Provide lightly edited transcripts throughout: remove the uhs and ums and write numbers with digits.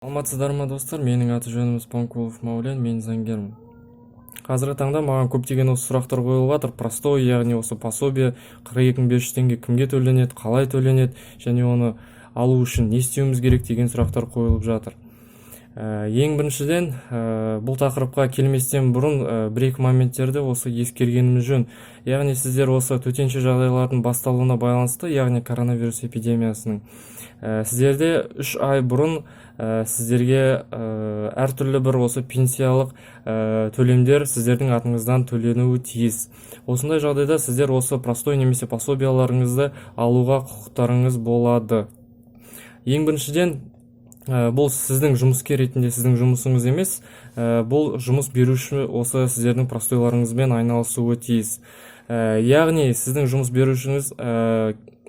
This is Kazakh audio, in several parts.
Саламатсыздар ма достар, менің аты жөнім Спанкулов Маулен, мен заңгермін. Қазіргі таңда маған көптеген осы сұрақтар қойылып жатыр. Простой, яғни осы пособие 42.500 теңге кімге төленеді, қалай төленеді, және оны алу үшін не істеуіміз керек деген сұрақтар қойылып жатыр. Ең біріншіден, бұл тақырыпқа келместен бұрын бір-екі моменттерді осы ескергеніміз жөн. Яғни сіздер осы төтенше жағдайлардың басталуына байланысты, яғни коронавирус эпидемиясының, сіздерде 3 ай бұрын сіздерге әртүрлі бір осы пенсиялық төлемдер сіздердің атыңыздан төленуі тиіс. Осындай жағдайда сіздер осы простой немесе пособияларыңызды алуға құқықтарыңыз болады. Ең біріншіден, бұл сіздің жұмыскер ретінде сіздің жұмысыңыз емес, бұл жұмыс беруші осы сіздердің простойларыңызбен айналысуы тиіс. Яғни сіздің жұмыс берушіңіз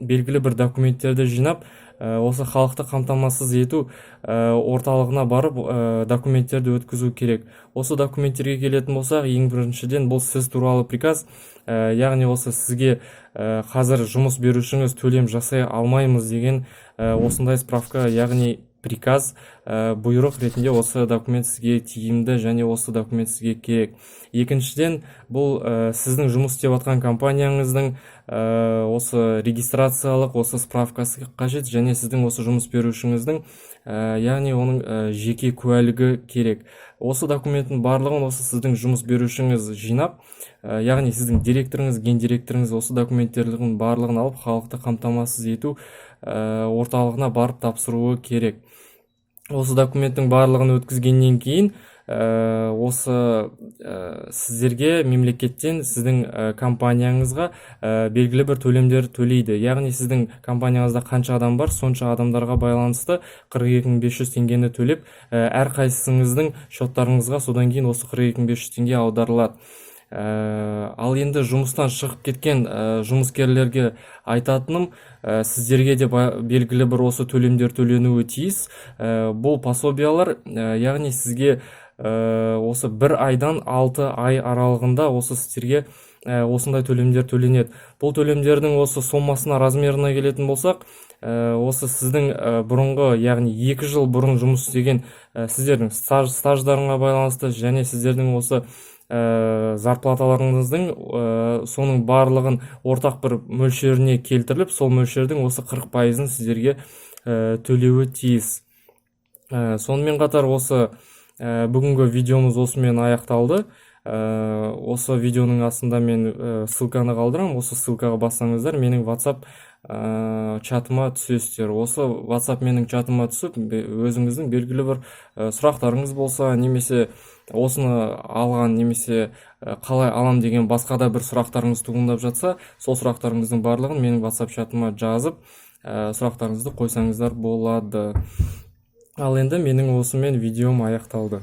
белгілі бір документтерді жинап, осы халықты қамтамасыз ету орталығына барып документтерді өткізу керек. Осы документтерге келетін болсақ, ең біріншіден бұл сіз туралы приказ, яғни осы сізге қазір жұмыс берушіңіз төлем жасай алмаймыз деген осындай справка, яғни приказ, бұйрық ретінде осы документ сізге тиімді және осы документ сізге керек. Екіншіден, бұл сіздің жұмыс істеп жатқан компанияңыздың осы регистрациялық осы справкасы қажет, және сіздің осы жұмыс берушіңіздің яғни оның жеке куәлігі керек. Осы документтің барлығын осы сіздің жұмыс берушіңіз жинап, яғни сіздің директорыңыз, гендиректорыңыз осы документтердің барлығын алып, халықты қамтамасыз ету орталығына барып тапсыруы керек. Осы документтің барлығын өткізгеннен кейін, осы сіздерге мемлекеттен сіздің компанияңызға белгілі бір төлемдер төлейді. Яғни сіздің компанияңызда қанша адам бар, сонша адамдарға байланысты 42.500 теңгені төлеп, әрқайсыңыздың шоттарыңызға содан кейін осы 42.500 теңге аударылады. Ал енді жұмыстан шығып кеткен жұмыскерлерге айтатыным, сіздерге де белгілі бір осы төлемдер төленуі тиіс. Бұл пособиялар, яғни сізге осы 1 айдан 6 ай аралығында осы сіздерге осындай төлемдер төленеді. Бұл төлемдердің осы сомасына, размеріне келетін болсақ, осы сіздің бұрынғы, яғни 2 жыл бұрын жұмыс істеген сіздердің стаждарыңа байланысты, және сіздердің осы зарплаталарыңыздың соның барлығын ортақ бір мөлшеріне келтіріліп, сол мөлшердің осы 40%-ын сіздерге төлеуі тиіс. Сонымен қатар осы бүгінгі видеомыз осымен аяқталды. Осы видеоның астында мен ссылканы қалдырам. Осы ссылкаға бассаңыздар, менің WhatsApp чатыма түсесіздер. Осы WhatsApp менің чатыма түсіп, өзіңіздің белгілі бір сұрақтарыңыз болса, немесе осыны алған, немесе қалай алам деген басқа да бір сұрақтарыңыз туындап жатса, сол сұрақтарыңыздың барлығын менің WhatsApp чатыма жазып, сұрақтарыңызды қойсаңыздар болады. Ал енді менің осымен видеом аяқталды.